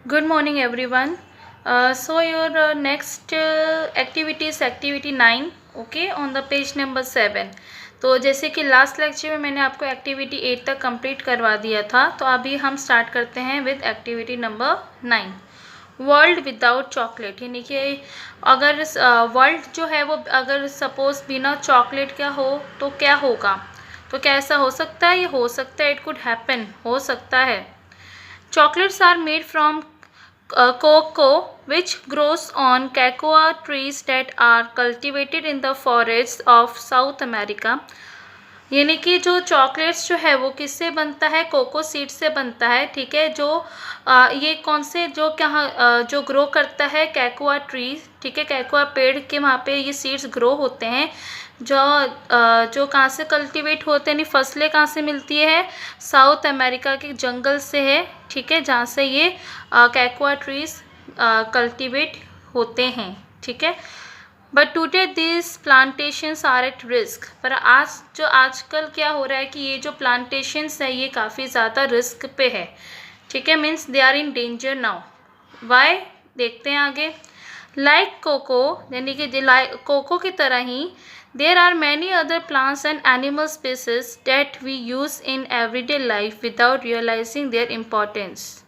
Good morning, everyone. So your next activity is activity 9, okay, on the page number 7. तो जैसे कि last lecture में मैंने आपको एक्टिविटी 8 तक कंप्लीट करवा दिया था, तो अभी हम स्टार्ट करते हैं with activity number 9, world without chocolate. यानी कि अगर वर्ल्ड जो है वो अगर सपोज बिना चॉकलेट का हो तो क्या होगा, तो क्या ऐसा हो सकता है? ये हो सकता है, इट कुड हैपन, हो सकता है। Chocolates are made from cocoa, which grows on cocoa trees that are cultivated in the forests of South America. यानी कि जो चॉकलेट्स जो है वो किससे बनता है? कोको सीड से बनता है, ठीक है। जो ये कौन से जो क्या जो ग्रो करता है? कैकोआ ट्री, ठीक है। कैकोआ पेड़ के वहाँ पे ये सीड्स ग्रो होते हैं। जो कहाँ से कल्टीवेट होते हैं, फसलें कहाँ से मिलती है? साउथ अमेरिका के जंगल से है, ठीक है, जहाँ से ये कैकोआ ट्रीज कल्टीवेट होते हैं, ठीक है। But today this plantations are at risk. पर आजकल क्या हो रहा है कि ये जो प्लांटेशंस है ये काफ़ी ज़्यादा रिस्क पे है, ठीक है। Means they are in danger now. Why? देखते हैं आगे। लाइक कोको, यानी कि कोको की तरह ही there are many other plants and animal species that we use in everyday life without realizing their importance.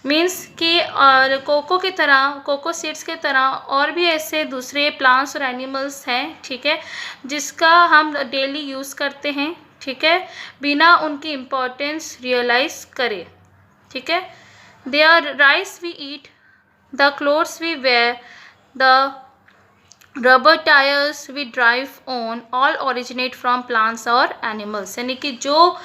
Means कि और कोको की तरह, कोको सीड्स की तरह और भी ऐसे दूसरे प्लांट्स और एनिमल्स हैं, ठीक है, जिसका हम डेली यूज़ करते हैं, ठीक है, बिना उनकी इम्पोर्टेंस रियलाइज करे, ठीक है। They are rice we eat, the clothes we wear, the rubber tyres we drive on, all originate from plants और एनिमल्स। यानी कि जो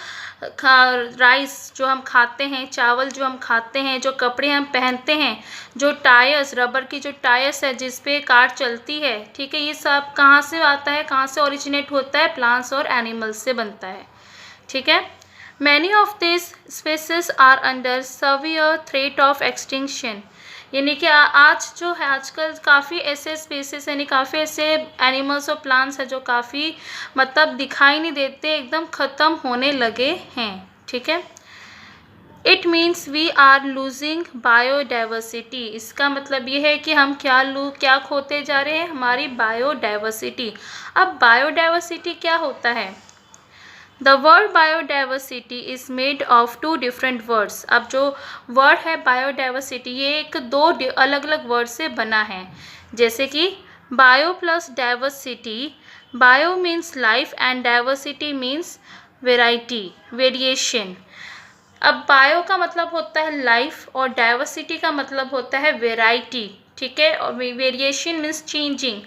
राइस जो हम खाते हैं, चावल जो हम खाते हैं, जो कपड़े हम पहनते हैं, जो टायर्स, रबर की जो टायर्स है जिस पे कार चलती है, ठीक है, ये सब कहाँ से आता है, कहाँ से ओरिजिनेट होता है? प्लांट्स और एनिमल्स से बनता है, ठीक है। Many of this species are under severe threat of extinction. यानी कि आज जो है आजकल काफ़ी ऐसे स्पीसीज यानी काफ़ी ऐसे एनिमल्स और प्लांट्स हैं जो काफ़ी मतलब दिखाई नहीं देते, एकदम ख़त्म होने लगे हैं, ठीक है। It means we are losing biodiversity. इसका मतलब ये है कि हम क्या खोते जा रहे हैं? हमारी बायोडाइवर्सिटी। अब बायोडाइवर्सिटी क्या होता है? The word biodiversity is made of 2 different words. अब जो वर्ड है बायोडाइवर्सिटी ये दो अलग अलग वर्ड से बना है, जैसे कि bio plus diversity. Bio means life and diversity means variety, variation. अब बायो का मतलब होता है लाइफ और डाइवर्सिटी का मतलब होता है वेराइटी, ठीक है। और वेरिएशन मीन्स चेंजिंग।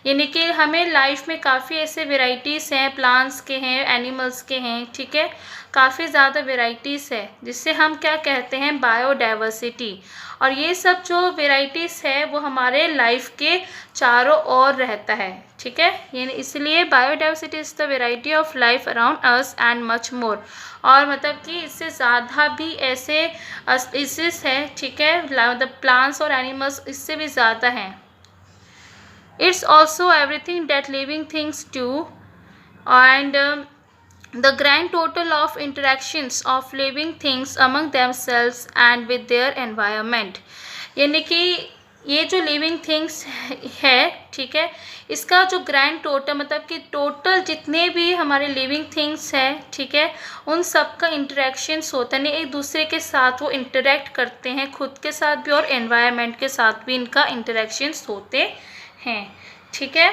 यानी कि हमें लाइफ में काफ़ी ऐसे वेराइटीज़ हैं, प्लांट्स के हैं, एनिमल्स के हैं, ठीक है, काफ़ी ज़्यादा वेराइटीज़ है, जिससे हम क्या कहते हैं? बायोडाइवर्सिटी। और ये सब जो वेराइटीज़ है वो हमारे लाइफ के चारों ओर रहता है, ठीक है। यानी इसलिए biodiversity is the variety of life around us and much more. और मतलब कि इससे ज़्यादा भी ऐसे स्पीसीज है, ठीक है, मतलब प्लांट्स और एनिमल्स इससे भी ज़्यादा हैं। It's also everything that living things do, and the grand total of interactions of living things among themselves and with their environment। यानी कि ये जो लिविंग थिंग्स है, ठीक है, इसका जो ग्रैंड टोटल मतलब कि टोटल जितने भी हमारे लिविंग थिंग्स हैं, ठीक है, उन सब का इंटरेक्शंस होता है, एक दूसरे के साथ वो इंटरेक्ट करते हैं, खुद के साथ भी और एनवायरनमेंट के साथ भी इनका इंटरेक्शंस होते हैं, ठीक है।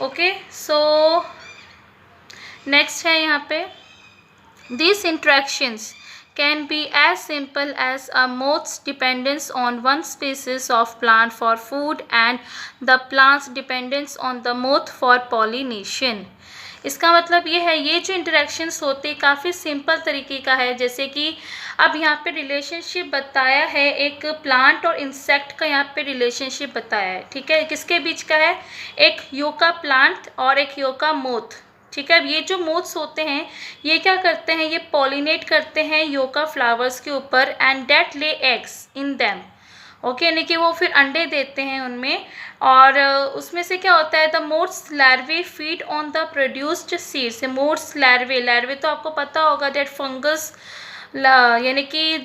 ओके, सो नेक्स्ट है यहाँ पे, this interactions can be as simple as a moth's dependence on one species of plant for food and the plant's dependence on the moth for pollination। इसका मतलब ये है, ये जो इंटरेक्शंस होते हैं काफ़ी सिंपल तरीके का है। जैसे कि अब यहाँ पे रिलेशनशिप बताया है, एक प्लांट और इंसेक्ट का यहाँ पे रिलेशनशिप बताया है, ठीक है। किसके बीच का है? एक यूका प्लांट और एक यूका मोथ, ठीक है। अब ये जो मोथ्स होते हैं ये क्या करते हैं? ये पॉलिनेट करते हैं यूका फ्लावर्स के ऊपर, and that lay eggs in them, okay, यानी कि वो फिर अंडे देते हैं उनमें। और उसमें से क्या होता है? The moths larvae feed on the produced seeds. Moths larvae तो आपको पता होगा, डेट फंगस यानी कि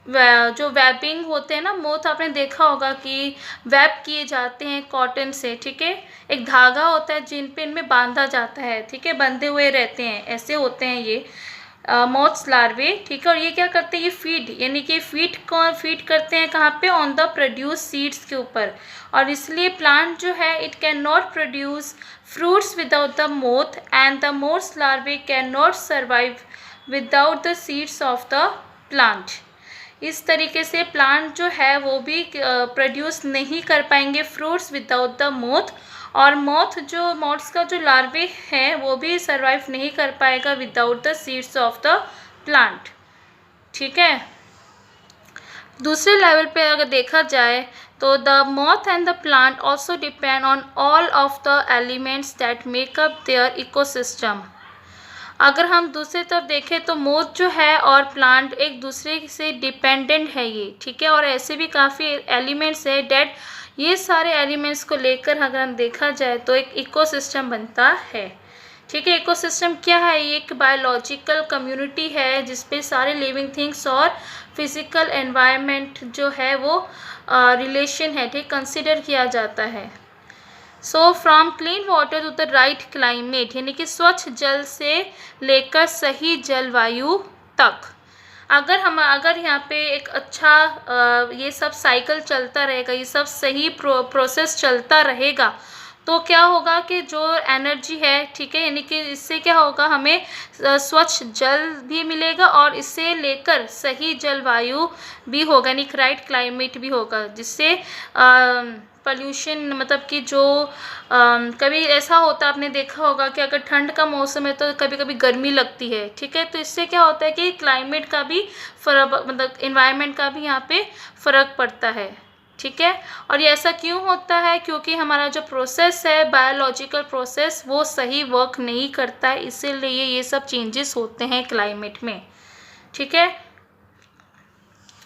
जो वेबिंग होते हैं ना, मोथ आपने देखा होगा कि वेब किए जाते हैं कॉटन से, ठीक है। एक धागा होता है जिन पे इनमें बांधा जाता है, ठीक है, बंधे हुए रहते हैं, ऐसे होते हैं ये मोथ्स लार्वे, ठीक है। और ये क्या करते हैं, ये फीड, यानी कि फीड करते हैं कहाँ पे, ऑन द प्रोड्यूस सीड्स के ऊपर। और इसलिए प्लांट जो है it can not produce fruits without the moth, and the moths larvae can not survive without the seeds of the plant. इस तरीके से प्लांट जो है वो भी प्रोड्यूस नहीं कर पाएंगे फ्रूट्स विदाउट द मोथ, और मोथ्स का जो लार्वे है वो भी सरवाइव नहीं कर पाएगा without the seeds of the plant, ठीक है। दूसरे लेवल पे अगर देखा जाए तो the moth and the plant also depend on all of the elements that make up their ecosystem. अगर हम दूसरी तरफ देखें तो मोथ जो है और प्लांट एक दूसरे से डिपेंडेंट है ये, ठीक है। और ऐसे भी काफ़ी एलिमेंट्स है डेट, ये सारे एलिमेंट्स को लेकर अगर हम देखा जाए तो एक इकोसिस्टम बनता है, ठीक है। इकोसिस्टम क्या है, ये एक बायोलॉजिकल कम्युनिटी है जिसपे सारे लिविंग थिंग्स और फिजिकल एनवायरनमेंट जो है वो रिलेशन है, ठीक, कंसिडर किया जाता है। So from clean water to the right climate, यानी कि स्वच्छ जल से लेकर सही जलवायु तक। अगर यहाँ पे एक अच्छा ये सब साइकिल चलता रहेगा, ये सब सही प्रोसेस चलता रहेगा, तो क्या होगा कि जो एनर्जी है, ठीक है, यानी कि इससे क्या होगा, हमें स्वच्छ जल भी मिलेगा और इससे लेकर सही जलवायु भी होगा, यानी राइट क्लाइमेट भी होगा, जिससे पोल्यूशन, मतलब कि जो कभी ऐसा होता है आपने देखा होगा कि अगर ठंड का मौसम है तो कभी कभी गर्मी लगती है, ठीक है। तो इससे क्या होता है कि क्लाइमेट का भी फर्क, मतलब इन्वायरमेंट का भी यहाँ पे फ़र्क पड़ता है, ठीक है। और ये ऐसा क्यों होता है, क्योंकि हमारा जो प्रोसेस है, बायोलॉजिकल प्रोसेस, वो सही वर्क नहीं करता है, इसीलिए ये सब चेंजेस होते हैं क्लाइमेट में, ठीक है।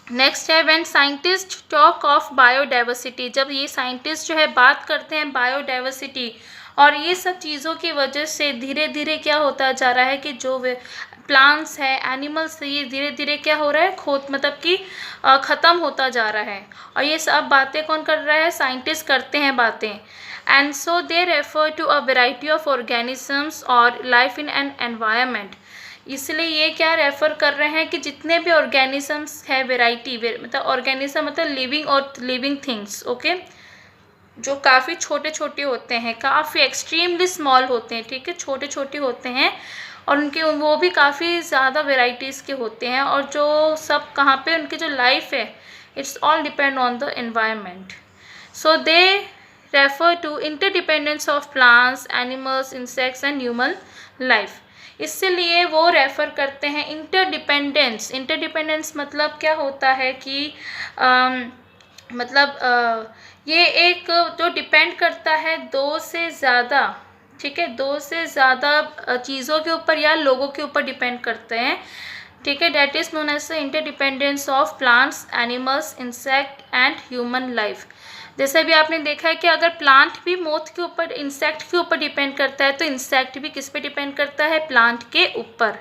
नेक्स्ट है when scientist talk of biodiversity, जब ये साइंटिस्ट जो है बात करते हैं बायोडाइवर्सिटी, और ये सब चीज़ों की वजह से धीरे धीरे क्या होता जा रहा है कि जो प्लांट्स है, एनिमल्स, ये धीरे धीरे क्या हो रहा है, मतलब कि ख़त्म होता जा रहा है। और ये सब बातें कौन कर रहा है, साइंटिस्ट करते हैं बातें। And so they refer to a variety of organisms और लाइफ इन एन एनवायरनमेंट, इसलिए ये क्या रेफ़र कर रहे हैं कि जितने भी ऑर्गेनिजम्स है, वेराइटी, मतलब ऑर्गेनिज्म मतलब लिविंग और लिविंग थिंग्स, ओके, जो काफ़ी छोटे छोटे होते हैं, काफ़ी एक्सट्रीमली स्मॉल होते हैं, ठीक है, छोटे छोटे होते हैं, और उनके वो भी काफ़ी ज़्यादा वेराइटीज़ के होते हैं। और जो सब कहाँ पे उनकी जो लाइफ है, it's all depend on the environment. So they refer to interdependence of plants, animals, insects and human life, इसलिए वो रेफ़र करते हैं इंटरडिपेंडेंस। इंटरडिपेंडेंस मतलब क्या होता है कि ये एक जो डिपेंड करता है दो से ज़्यादा, ठीक है, दो से ज़्यादा चीज़ों के ऊपर या लोगों के ऊपर डिपेंड करते हैं, ठीक है। That is known as the interdependence of plants, animals, insect and human life. जैसे भी आपने देखा है कि अगर प्लांट भी मोथ के ऊपर, इंसेक्ट के ऊपर डिपेंड करता है, तो इंसेक्ट भी किस पे डिपेंड करता है, प्लांट के ऊपर,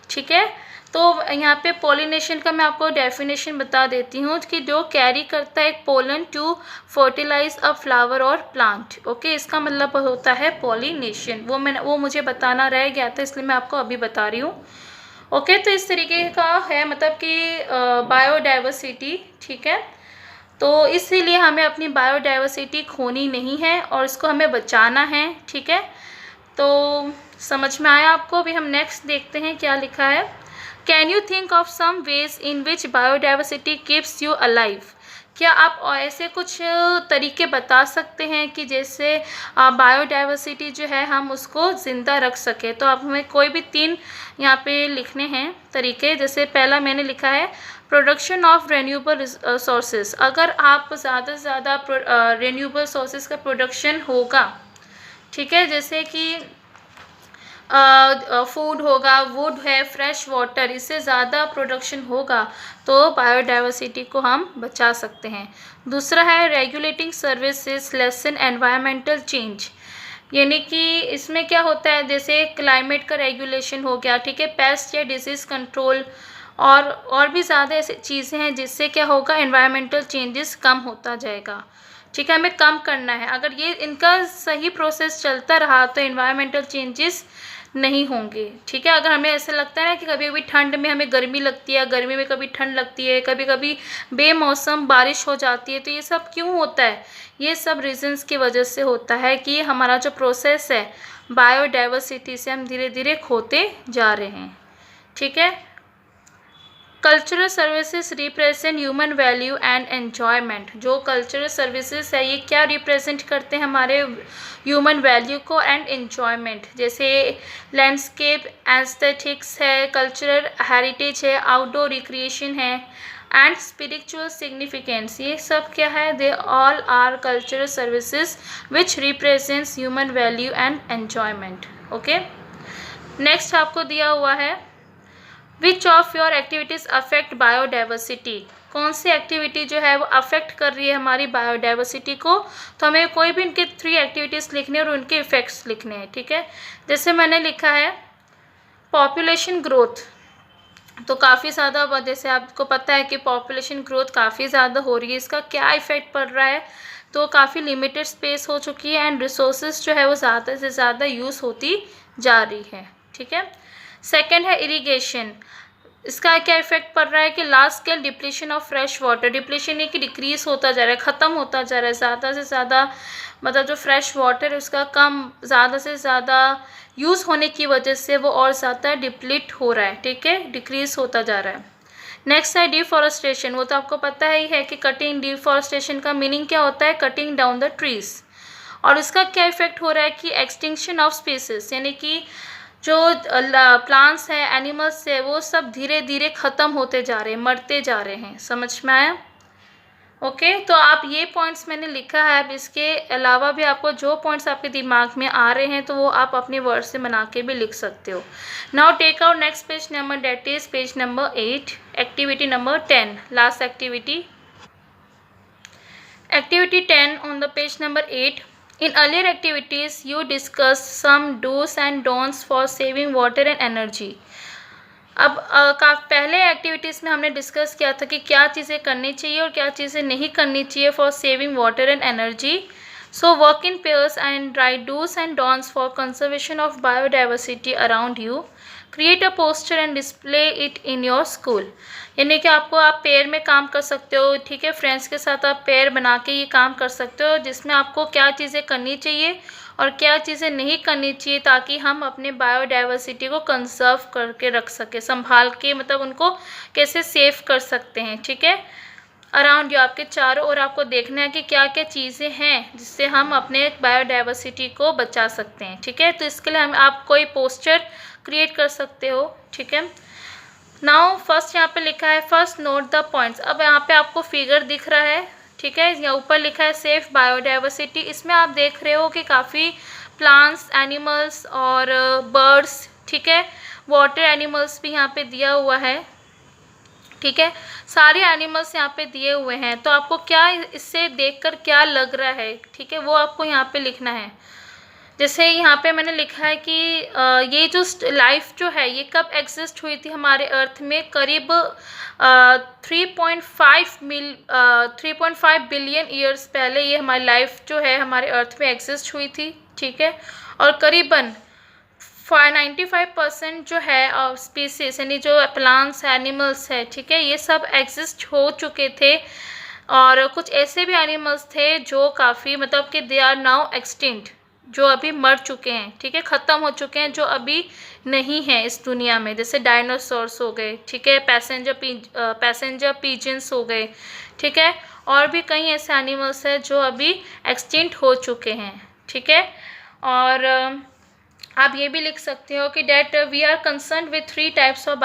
ठीक है। तो यहाँ पे पॉलिनेशन का मैं आपको डेफिनेशन बता देती हूँ कि जो कैरी करता है एक pollen to fertilise a flower और प्लांट, ओके, इसका मतलब होता है पॉलिनेशन। वो मुझे बताना रह गया था, इसलिए मैं आपको अभी बता रही हूँ, ओके। तो इस तरीके का है, मतलब कि बायोडाइवर्सिटी, ठीक है। तो इसीलिए हमें अपनी बायोडाइवर्सिटी खोनी नहीं है और इसको हमें बचाना है, ठीक है। तो समझ में आया आपको। अभी हम नेक्स्ट देखते हैं क्या लिखा है। Can you think of some ways in which biodiversity keeps you alive, क्या आप ऐसे कुछ तरीके बता सकते हैं कि जैसे बायोडाइवर्सिटी जो है हम उसको ज़िंदा रख सकें। तो आप हमें कोई भी 3 यहाँ पे लिखने हैं तरीके। जैसे पहला मैंने लिखा है प्रोडक्शन ऑफ रेन्यूएबल सोर्सेज, अगर आप ज़्यादा से ज़्यादा रेन्यूएबल सोर्सेज का प्रोडक्शन होगा, ठीक है, जैसे कि फूड होगा, वुड है, फ्रेश वाटर, इससे ज़्यादा प्रोडक्शन होगा तो बायोडाइवर्सिटी को हम बचा सकते हैं। दूसरा है regulating services lesson environmental change, यानी कि इसमें क्या होता है, जैसे क्लाइमेट का रेगुलेशन हो गया, ठीक है, पेस्ट या डिजीज़ कंट्रोल और भी ज़्यादा ऐसी चीज़ें हैं जिससे क्या होगा, एनवायरमेंटल चेंजेस कम होता जाएगा। ठीक है, हमें कम करना है। अगर ये इनका सही प्रोसेस चलता रहा तो एनवायरमेंटल चेंजेस नहीं होंगे। ठीक है, अगर हमें ऐसा लगता है ना कि कभी कभी ठंड में हमें गर्मी लगती है, गर्मी में कभी ठंड लगती है, कभी कभी बेमौसम बारिश हो जाती है, तो ये सब क्यों होता है? ये सब रीजंस की वजह से होता है कि हमारा जो प्रोसेस है बायोडाइवर्सिटी से हम धीरे धीरे खोते जा रहे हैं। ठीक है, cultural services represent human value and enjoyment. जो कल्चरल सर्विसेज है ये क्या रिप्रेजेंट करते हैं? हमारे ह्यूमन वैल्यू को एंड एन्जॉयमेंट। जैसे लैंडस्केप एस्थेटिक्स है, कल्चरल हेरिटेज है, आउटडोर रिक्रिएशन है एंड स्पिरिचुअल सिग्निफिकेंस। ये सब क्या है? They all are cultural services which represents human value and enjoyment. Okay, next आपको दिया हुआ है which of your activities affect biodiversity. कौन सी एक्टिविटी जो है वो अफेक्ट कर रही है हमारी बायोडाइवर्सिटी को? तो हमें कोई भी इनके 3 एक्टिविटीज़ लिखने और उनके इफ़ेक्ट्स लिखने हैं। ठीक है, जैसे मैंने लिखा है पॉपुलेशन ग्रोथ, तो काफ़ी ज़्यादा, जैसे आपको पता है कि पॉपुलेशन ग्रोथ काफ़ी ज़्यादा हो रही है, इसका क्या इफ़ेक्ट पड़ रहा है? तो काफ़ी लिमिटेड स्पेस हो चुकी है एंड रिसोर्सेज जो है वो ज़्यादा से ज़्यादा यूज़ होती जा रही है। ठीक है, सेकेंड है इरिगेशन। इसका क्या इफेक्ट पड़ रहा है कि large scale depletion of fresh water. Depletion ये कि डिक्रीज होता जा रहा है, ख़त्म होता जा रहा है, ज़्यादा से ज़्यादा मतलब जो फ्रेश वाटर है उसका ज़्यादा से ज़्यादा यूज़ होने की वजह से वो और ज़्यादा डिप्लीट हो रहा है। ठीक है, डिक्रीज होता जा रहा है। नेक्स्ट है डिफॉरेस्टेशन। वो तो आपको पता ही है कि कटिंग, डिफॉरेस्टेशन का मीनिंग क्या होता है? Cutting down the trees. और इसका क्या इफेक्ट हो रहा है कि एक्सटिंक्शन ऑफ स्पीसीज, यानी कि जो प्लांट्स हैं, एनिमल्स है, वो सब धीरे धीरे ख़त्म होते जा रहे हैं, मरते जा रहे हैं। समझ में आया? ओके, तो आप ये पॉइंट्स मैंने लिखा है। अब इसके अलावा भी आपको जो पॉइंट्स आपके दिमाग में आ रहे हैं तो वो आप अपने वर्ड से बना के भी लिख सकते हो। Now take out next page number, that is page number 8, activity number 10, last activity. Activity 10 on the page number 8. In earlier activities, you discussed some do's and don'ts for saving water and energy. अब पहले activities में हमने discuss किया था कि क्या चीज़ें करनी चाहिए और क्या चीज़ें नहीं करनी चाहिए for saving water and energy. So work in pairs and write dos and don'ts for conservation of biodiversity around you. Create a poster and display it in your school. यानी कि आप पेयर में काम कर सकते हो। ठीक है, फ्रेंड्स के साथ आप पेयर बना के ये काम कर सकते हो, जिसमें आपको क्या चीज़ें करनी चाहिए और क्या चीज़ें नहीं करनी चाहिए, ताकि हम अपने बायोडाइवर्सिटी को कंजर्व करके रख सकें, संभाल के, मतलब उनको कैसे सेव कर सकते हैं। ठीक है, अराउंड यू, आपके चारों ओर आपको देखना है कि क्या क्या चीज़ें हैं जिससे हम अपने बायोडाइवर्सिटी को बचा सकते हैं। ठीक है, तो इसके लिए आप कोई पोस्टर क्रिएट कर सकते हो। ठीक है, नाउ फर्स्ट यहाँ पे लिखा है फर्स्ट नोट द पॉइंट्स। अब यहाँ पे आपको फिगर दिख रहा है। ठीक है, यहाँ ऊपर लिखा है सेफ बायोडाइवर्सिटी। इसमें आप देख रहे हो कि काफ़ी प्लांट्स, एनिमल्स और बर्ड्स, ठीक है, वाटर एनिमल्स भी यहाँ पे दिया हुआ है। ठीक है, सारे एनिमल्स यहाँ पे दिए हुए हैं। तो आपको क्या इससे देखकर क्या लग रहा है, ठीक है, वो आपको यहाँ पे लिखना है। जैसे यहाँ पे मैंने लिखा है कि ये जो लाइफ जो है ये कब एग्जिस्ट हुई थी हमारे अर्थ में? करीब 3.5 बिलियन ईयर्स पहले ये हमारी लाइफ जो है हमारे अर्थ में एग्जिस्ट हुई थी। ठीक है, और करीबन 95% जो है स्पीसीज, यानी जो प्लांट्स, एनिमल्स है, ठीक है, ये सब एग्जिस्ट हो चुके थे। और कुछ ऐसे भी एनिमल्स थे जो काफ़ी, मतलब कि दे आर नाउ एक्सटिंक्ट, जो अभी मर चुके हैं। ठीक है, ख़त्म हो चुके हैं, जो अभी नहीं हैं इस दुनिया में। जैसे डायनासोर्स हो गए, ठीक है, पैसेंजर पीजन्स हो गए। ठीक है, और भी कई ऐसे एनिमल्स हैं जो अभी एक्सटिंक्ट हो चुके हैं। ठीक है, और आप ये भी लिख सकते हो कि that we are concern with 3 types of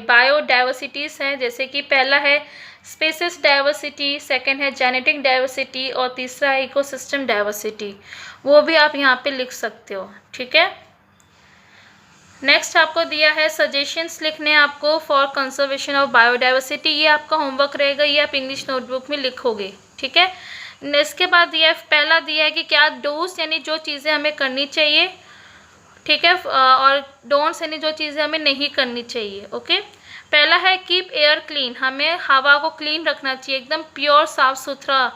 biodiversities हैं। जैसे कि पहला है स्पेसिस डाइवर्सिटी, सेकंड है जेनेटिक डाइवर्सिटी और तीसरा है इकोसिस्टम डाइवर्सिटी। वो भी आप यहाँ पे लिख सकते हो। ठीक है, नेक्स्ट आपको दिया है सजेशंस लिखने आपको फॉर कंजर्वेशन ऑफ बायोडाइवर्सिटी। ये आपका होमवर्क रहेगा, ये आप इंग्लिश नोटबुक में लिखोगे। ठीक है, इसके बाद पहला दिया है कि क्या डूज, यानी जो चीज़ें हमें करनी चाहिए। ठीक है। और डोंट्स यानी जो चीज़ें हमें नहीं करनी चाहिए। ओके, पहला है कीप एयर क्लीन, हमें हवा को क्लीन रखना चाहिए, एकदम प्योर साफ सुथरा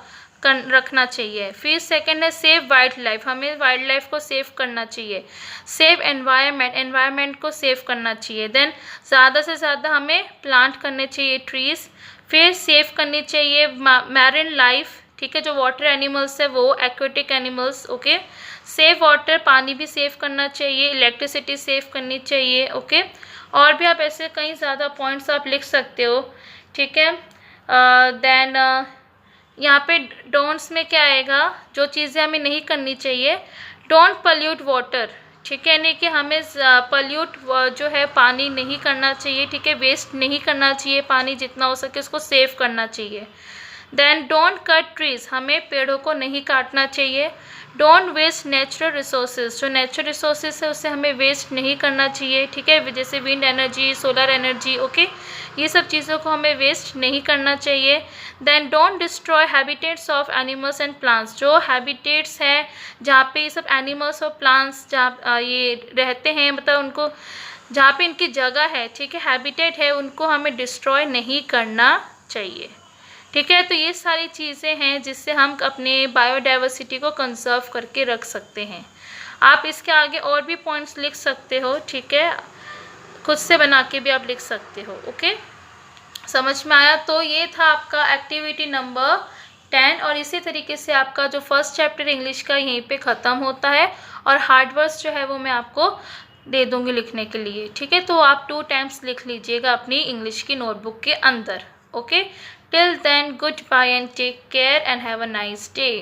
रखना चाहिए। फिर सेकंड है सेव वाइल्ड लाइफ, हमें वाइल्ड लाइफ को सेव करना चाहिए। सेव एनवायरनमेंट, एनवायरनमेंट को सेव करना चाहिए। देन ज़्यादा से ज़्यादा हमें प्लांट करने चाहिए ट्रीज़। फिर सेव करनी चाहिए मैरिन लाइफ, ठीक है, जो वाटर एनिमल्स है वो, aquatic animals. Okay, save water, पानी भी सेव करना चाहिए, इलेक्ट्रिसिटी सेव करनी चाहिए। ओके, और भी आप ऐसे कई ज़्यादा पॉइंट्स आप लिख सकते हो। ठीक है, देन यहाँ पे डोंट्स में क्या आएगा, जो चीज़ें हमें नहीं करनी चाहिए, डोंट पल्यूट वाटर, ठीक है, यानी कि हमें पल्यूट जो है पानी नहीं करना चाहिए। ठीक है, वेस्ट नहीं करना चाहिए पानी, जितना हो सके उसको सेव करना चाहिए। देन डोंट कट ट्रीज, हमें पेड़ों को नहीं काटना चाहिए। डोंट वेस्ट नेचुरल रिसोर्सेज, जो नेचुरल रिसोर्सेज है उसे हमें वेस्ट नहीं करना चाहिए। ठीक है, जैसे wind energy, solar energy. Okay, ये सब चीज़ों को हमें वेस्ट नहीं करना चाहिए। Then don't destroy habitats of animals and plants, जो हैबिटेट्स हैं जहाँ पे ये सब एनिमल्स और प्लांट्स जहाँ ये रहते हैं, मतलब उनको जहाँ पे इनकी जगह है, ठीक है, हैबिटेट है, उनको हमें डिस्ट्रॉय नहीं करना चाहिए। ठीक है, तो ये सारी चीज़ें हैं जिससे हम अपने बायोडाइवर्सिटी को कंजर्व करके रख सकते हैं। आप इसके आगे और भी पॉइंट्स लिख सकते हो। ठीक है, खुद से बना के भी आप लिख सकते हो। ओके, समझ में आया? तो ये था आपका एक्टिविटी नंबर 10, और इसी तरीके से आपका जो फर्स्ट चैप्टर इंग्लिश का यहीं पे ख़त्म होता है, और हार्ड वर्ड्स जो है वो मैं आपको दे दूँगी लिखने के लिए। ठीक है, तो आप 2 टाइम्स लिख लीजिएगा अपनी इंग्लिश की नोटबुक के अंदर। Okay, till then, goodbye and take care and have a nice day.